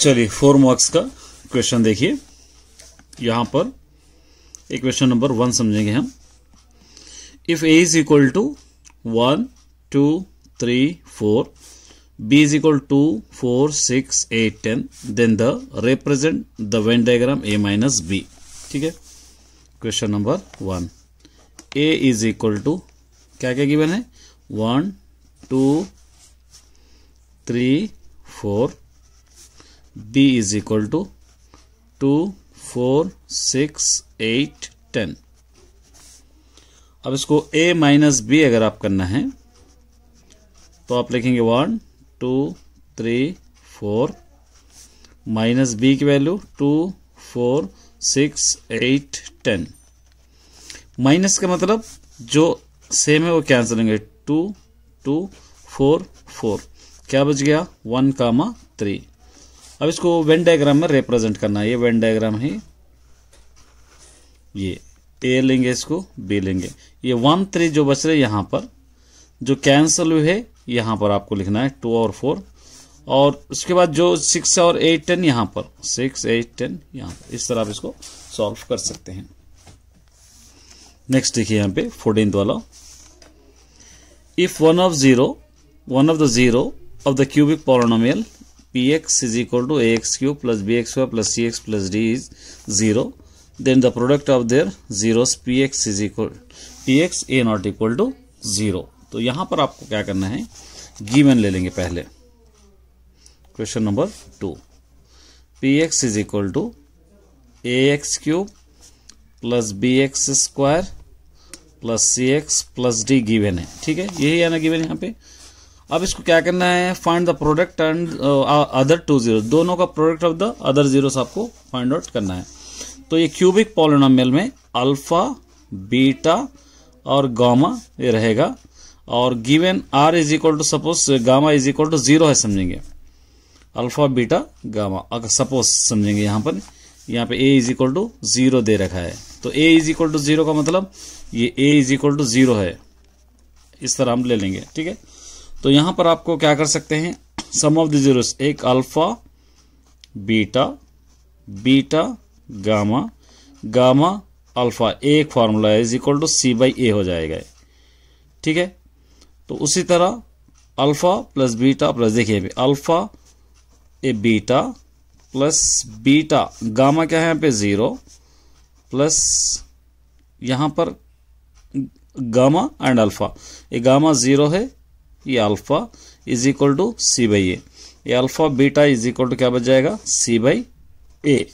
चलिए 4 मार्क्स का क्वेश्चन देखिए। यहां पर एक क्वेश्चन नंबर 1 समझेंगे हम। If a is equal to 1 2 3 4, b is equal to 4 6 8 10, then the represent the Venn diagram a minus b। ठीक है, question number 1। a is equal to क्या क्या गिवन है 1 2 3 4, b इज इक्वल टू 2 4 6 8 10। अब इसको a minus b अगर आप करना है तो आप लिखेंगे 1 2 3 4 माइनस b की वैल्यू 2 4 6 8 10। माइनस का मतलब जो सेम है वो कैंसिल होंगे 2 2 4 4, क्या बच गया 1 कामा 3। अब इसको वेन डायग्राम में रिप्रेजेंट करना है। ये वेन डायग्राम है, ये ए लेंगे, इसको बी लेंगे। ये 1 3 जो बच रहे यहां पर जो कैंसिल हुए है यहां पर आपको लिखना है 2 और 4, और उसके बाद जो 6 और 8 10 यहां पर 6 8 10 यहां पर। इस तरह आप इसको सॉल्व कर सकते हैं। नेक्स्ट देखिए यहां पे 14th वाला। If one of the zero of the cubic polynomial px is equal to ax cube plus bx square plus cx plus d is 0, then the product of their zeros px is equal px a not equal to 0। तो यहां पर आपको क्या करना है, given ले लेंगे पहले। Question number 2, px is equal to ax cube plus bx square plus cx plus d given है। ठीक है, यही है ना गिवन यहां पे। अब इसको क्या करना है, find the product and other 2 zero, दोनों का product of the other zeros आपको फाइंड आउट करना है। तो ये क्यूबिक पॉलिनोमियल में अल्फा बीटा और गामा ये रहेगा, और given r is equal to suppose gamma is equal to 0 है समझेंगे, अल्फा बीटा गामा अगर सपोज समझेंगे। यहाँ पे a इज इक्वल टू 0 दे रखा है, तो a इज इक्वल टू 0 का मतलब ये a इज इक्वल टू 0 है, इस तरह हम ले लेंगे। ठीक है, तो यहां पर आपको क्या कर सकते हैं, सम ऑफ द जीरोस, एक alpha beta beta gamma gamma alpha, एक फार्मूला है is equal to C by A हो जाएगा। ठीक है, तो उसी तरह अल्फा प्लस बीटा प्लस, देखिए alpha A beta plus beta gamma क्या है यहाँ पे 0 प्लस यहां पर गामा एंड अल्फा, ये गामा 0 है, ये alpha is equal to C by A, ये alpha beta is equal to क्या बच जाएगा सी बाई ए।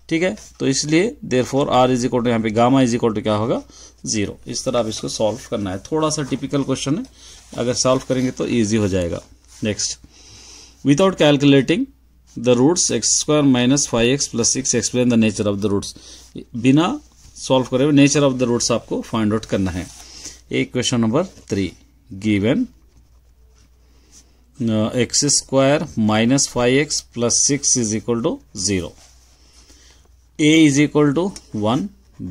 ठीक है, तो इसलिए therefore r is equal to यहाँ पे गामा इज इक्वल टू क्या होगा 0। इस तरह आप इसको सॉल्व करना है। थोड़ा सा टिपिकल क्वेश्चन है, अगर सॉल्व करेंगे तो इजी हो जाएगा। Next, without calculating the roots x square minus 5x plus 6 explain the nature of the roots. बिना सॉल्व करे नेचर ऑफ द रूट्स आपको फाइंड आउट करना है। एक question number 3 given x square minus 5x plus 6 is equal to 0, a is equal to 1,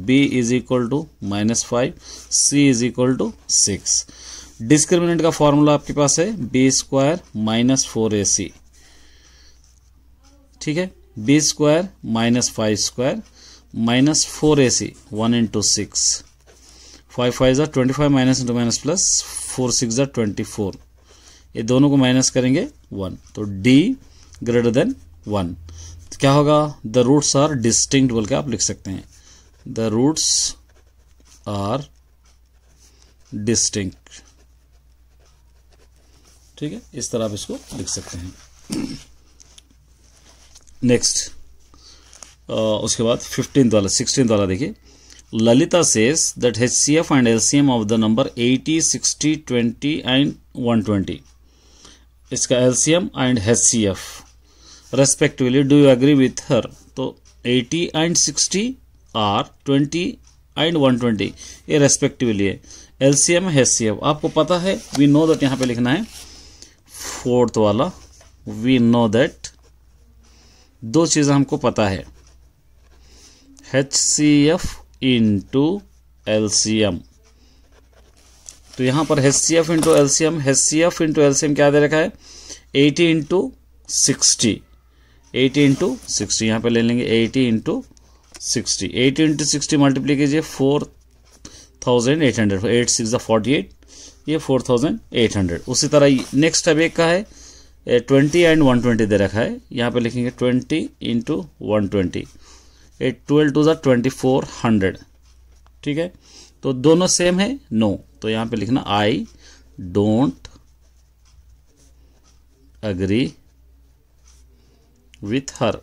b is equal to minus 5, c is equal to 6। Discriminant का formula आपके पास है b square minus 4ac। ठीक है, b square minus 5 square minus 4ac 1 into 6, 5 5 जा 25 minus into minus plus 4 6 जा 24, ये दोनों को माइनस करेंगे 1, तो d ग्रेटर देन 1। तो क्या होगा, द रूट्स आर डिस्टिंक्ट बोल के आप लिख सकते हैं, द रूट्स आर डिस्टिंक्ट। ठीक है, इस तरह आप इसको लिख सकते हैं। नेक्स्ट, उसके बाद 16th वाला देखिए। Lalita says that HCF and LCM of the number 80 60 20 and 120, इसका LCM and HCF respectively, do you agree with her. तो 80 एंड 60 आर 20 एंड 120 ये रेस्पेक्टिवली है। LCM HCF आपको पता है, वी नो दैट, यहां पे लिखना है 4th वाला, वी नो दैट, दो चीजें हमको पता है, HCF इंटू LCM। तो यहां पर HCF into LCM, HCF into LCM क्या दे रखा है 80 इंटू 60, 80 इंटू 60, यहाँ पे ले लेंगे 80 इंटू 60, 80 इंटू 60 मल्टीप्लाई कीजिए 4800, 8 6 48, ये 4800। उसी तरह नेक्स्ट अब एक का है 20 एंड 120 दे रखा है, यहाँ पे लिखेंगे 20 इंटू 120, 12 टू ज़ा 2400, ठीक है। तो दोनों सेम है? नो। तो यहाँ पे लिखना I don't agree with her.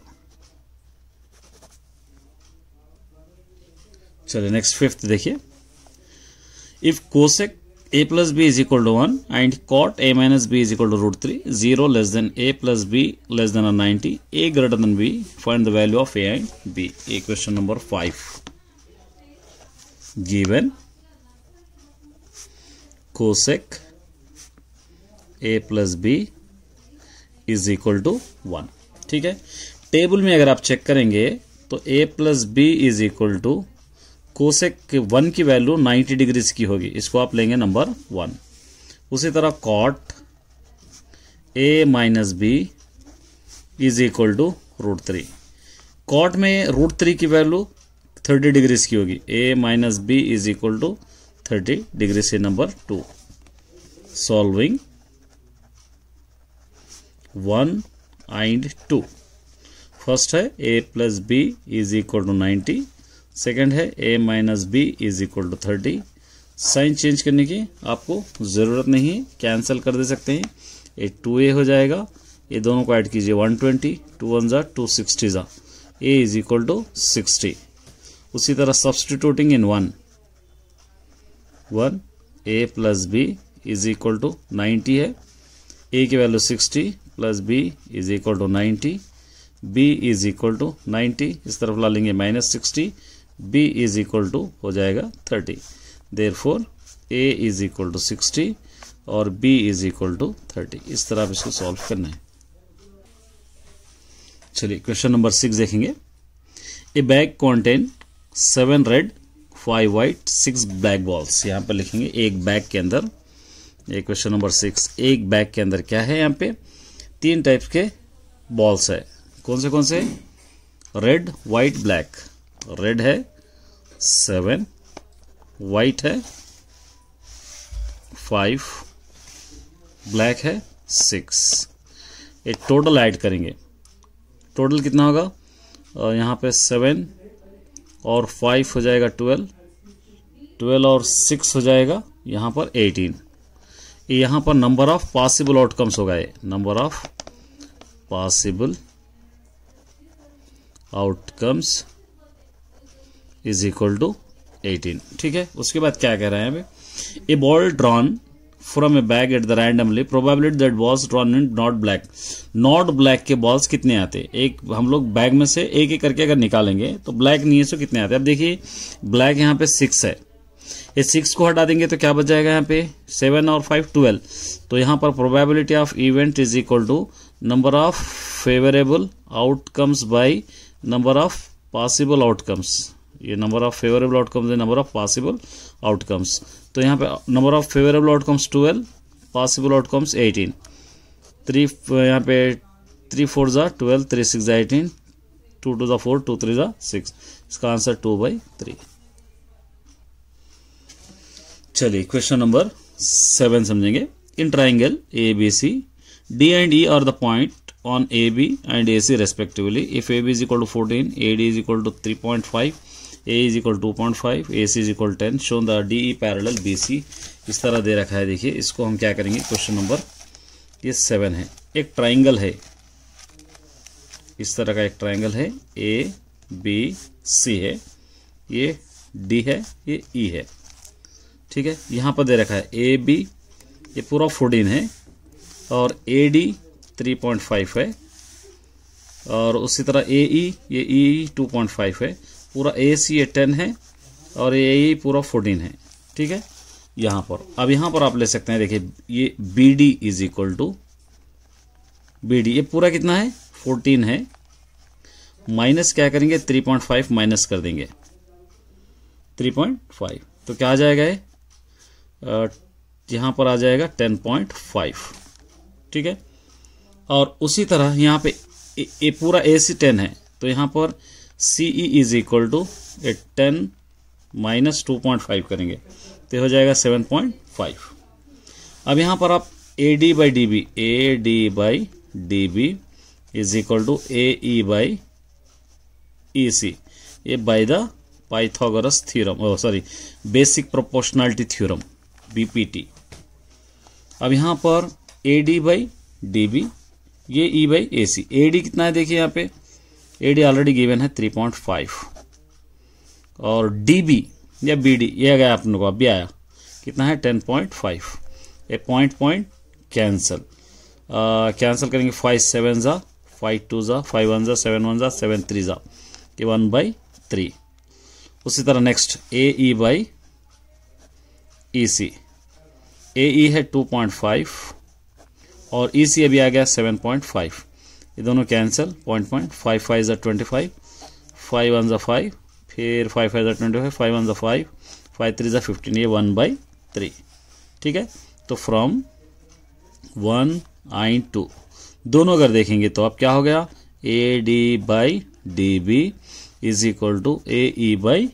चलिए नेक्स्ट फिफ्थ देखिए, if cosec a plus b is equal to 1 and cot a minus b is equal to root 3, 0 less than a plus b less than 90, a greater than b, find the value of a and b. A question number 5. Given cosec a plus b is equal to 1, ठीक है। Table में अगर आप check करेंगे तो a plus b is equal to cosec 1 की value 90 degrees की होगी, इसको आप लेंगे नंबर 1। उसी तरह cot a minus b is equal to root 3, cot में रूट 3 की वैल्यू 30 डिग्रीज की होगी, a minus b is equal to 30 degree से नंबर 2। सॉल्विंग 1 एंड 2, फर्स्ट है a plus b is equal to 90, second है a minus b is equal to 30। Sign change करने की आपको ज़रूरत नहीं है, कैंसिल कर दे सकते हैं, ये 2a हो जाएगा, ये दोनों को ऐड कीजिए 120, 2 1 ज़ा 260 ज़ा, a इज इक्वल टू 60। उसी तरह substituting in 1 a plus b is equal to 90 है, a की value 60 plus b is equal to 90, b is equal to 90, इस तरफ ला लेंगे minus 60, b is equal to हो जाएगा 30। Therefore a is equal to 60 और b इज इक्वल टू 30। इस तरह आप इसको सॉल्व करना है। चलिए क्वेश्चन नंबर 6 देखेंगे। ए bag contain 7 red 5 white 6 black balls. यहाँ पर लिखेंगे एक बैग के अंदर, ये क्वेश्चन नंबर 6, एक बैग के अंदर क्या है, यहाँ पे 3 टाइप के बॉल्स है। कौन से? Red white black. रेड है 7, वाइट है 5, ब्लैक है 6। एक टोटल ऐड करेंगे, टोटल कितना होगा? यहाँ पे 7 और 5 हो जाएगा 12, 12 और 6 हो जाएगा यहाँ पर 18। यहाँ पर नंबर ऑफ पॉसिबल आउटकम्स होगा, ये number of possible outcomes is equal to 18, ठीक है। उसके बाद क्या कह रहे हैं अभी, a ball drawn from a bag at the randomly probability that balls drawn in not black. Not black के बॉल्स कितने आते हैं? एक हम लोग बैग में से एक एक करके अगर निकालेंगे तो ब्लैक नहीं है सो कितने आते हैं? अब देखिए ब्लैक यहाँ पे 6 है, ये 6 को हटा देंगे तो क्या बच जाएगा यहाँ पे? 7 और 5 12। तो यहाँ पर probability of event is equal to number of favourable outcomes by number of possible outcomes. ये नंबर ऑफ फेवरेबल आउटकम्स है नंबर ऑफ पॉसिबल आउटकम्स। तो यहाँ पे number of favourable outcomes 12, possible outcomes 18। 3 यहाँ पे 3 4 ज़ा 12, 3 6 ज़ा 18, 2 2 ज़ा 4, 2 3 ज़ा 6। इसका आंसर 2/3। चलिए क्वेश्चन नंबर 7 समझेंगे। In triangle ABC, D and E are the point on AB and AC respectively. If AB is equal to 14, AD is equal to 3.5, A is equal to 2.5, AC is equal to 10. Show the DE parallel BC. इस तरह दे रखा है, देखिए इसको हम क्या करेंगे। Question number ये 7 है, एक ट्राइंगल है, इस तरह का एक ट्राइंगल है, ABC है, ये D है, ये E है, ठीक है। यहाँ पर दे रखा है AB ये पूरा 14 है और AD 3.5 है और उसी तरह AE ये EE 2.5 है, पूरा AC ये 10 है और AE पूरा 14 है, ठीक है। यहाँ पर अब यहाँ पर आप ले सकते हैं, देखिए ये BD is equal to BD ये पूरा कितना है? 14 है, माइनस क्या करेंगे? 3.5 माइनस कर देंगे 3.5, तो क्या आ जाएगा ये? यहाँ पर आ जाएगा 10.5, ठीक है। और उसी तरह यहाँ पे ए पूरा ए सी 10 है, तो यहाँ पर C E is equal to 10 minus 2.5 करेंगे तो हो जाएगा 7.5। अब यहाँ पर आप A D by D B is equal to A E by E C, ये by the Pythagoras theorem, sorry basic proportionality theorem BPT. अब यहाँ पर A D by D B, ये E by A C. A D कितना है देखिए यहाँ पे, ए डी ऑलरेडी गिवन है 3.5 और डी बी या बी डी ये गया आप लोगों को अभी आया कितना है 10.5। ये पॉइंट कैंसल करेंगे, 5 7 जा 5 2 जा 5 1 जा 7 1 जा 7 3 जा, ये 1/3। उसी तरह next A E by E सी, ए ई है 2.5 और ई सी अभी आ गया 7.5, ये दोनों कैंसिल, 5 5 जा 25, 5 1 जा 5, फिर 5 5 जा 25, 5 1 जा 5, 5 3 जा 15, ये 1/3। ठीक है, तो फ्रॉम 1 and 2 दोनों अगर देखेंगे तो अब क्या हो गया, A D by D B is equal to A E by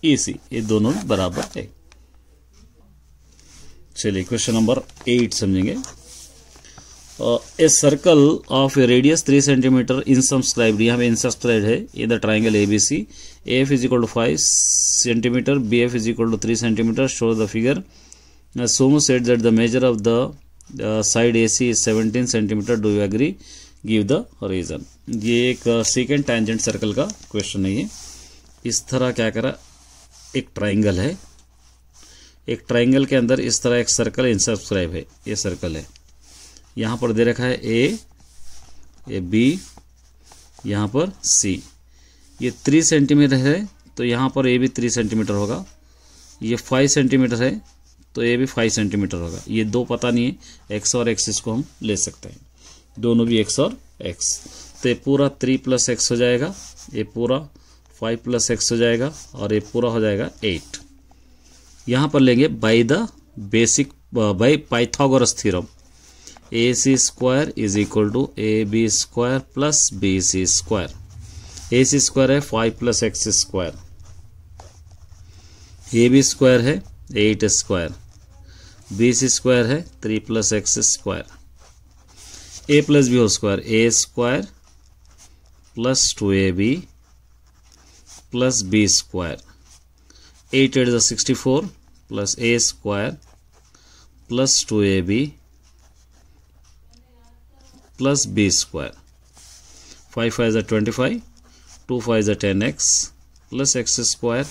E C, ये दोनों बराबर है। चलिए क्वेश्चन नंबर 8 समझेंगे। A circle of a radius 3 centimetre inscribed, यहाँ पे इनसब्सक्राइब्ड है, ये the triangle ABC, AF is equal to 5 centimetre, BF is equal to 3 centimetre, show the figure. Somu said that the measure of the side AC is 17 centimetre, do you agree, give the reason. ये एक second tangent circle का question है। ये इस तरह क्या करा, एक ट्राइंगल है, एक ट्राइंगल के अंदर इस तरह एक सर्कल इनसब्सक्राइब है, ये सर्कल है, यहाँ पर दे रखा है ए बी, यहाँ पर सी, ये 3 सेंटीमीटर है तो यहाँ पर ए भी 3 सेंटीमीटर होगा, ये 5 सेंटीमीटर है तो ये भी 5 सेंटीमीटर होगा। ये दो पता नहीं है, एक्स और एक्स इसको हम ले सकते हैं, दोनों भी एक्स और एक्स, तो ये पूरा 3 + x हो जाएगा, ये पूरा 5 + x हो जाएगा और ये पूरा हो जाएगा 8। यहाँ पर लेंगे by the basic by Pythagoras theorem, AC square is equal to AB square plus BC square. AC square है 5 + x स्क्वायर, AB स्क्वायर है 8 स्क्वायर, BC स्क्वायर है 3 + x square, A + B whole square, A square plus 2AB plus B square, 8 8 64 plus A square plus 2AB plus B square, 5 5 25, 2 5 10x plus x square,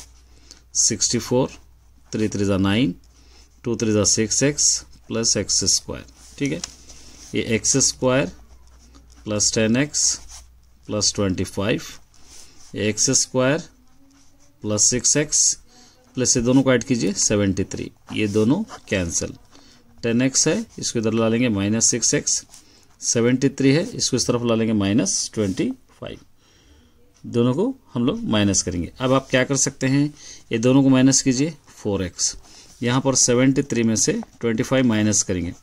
64, 3 3 9, 2 3 6x plus x square. ठीक है, ये x square plus 10x plus 25, ये x square plus 6x plus ये दोनों को add कीजिए 73, ये दोनों कैंसिल, 10x है इसको इधर ला लेंगे -6x, 73 है इसको इस तरफ ला लेंगे -25, दोनों को हम लोग माइनस करेंगे। अब आप क्या कर सकते हैं, ये दोनों को माइनस कीजिए 4x, यहाँ पर 73 में से 25 माइनस करेंगे,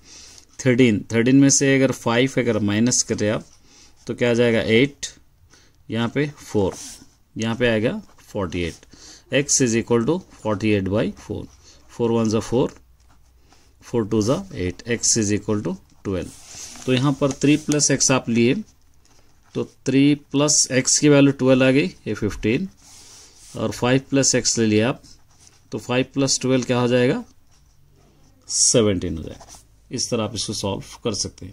13 में से अगर 5 अगर माइनस करें आप तो क्या आ जाएगा 8, यहाँ पे 4, यहाँ पे आएगा 48, x इज इक्वल टू 48/4, 4 1 जा 4, 4 2 जा 8, x इज इक्वल टू 12। तो यहाँ पर 3 + x आप लिए तो 3 + x की वैल्यू 12 आ गई, ये 15, और 5 + x ले लिया आप तो 5 + 12 क्या हो जाएगा 17 हो जाएगा। इस तरह आप इसको सॉल्व कर सकते हैं।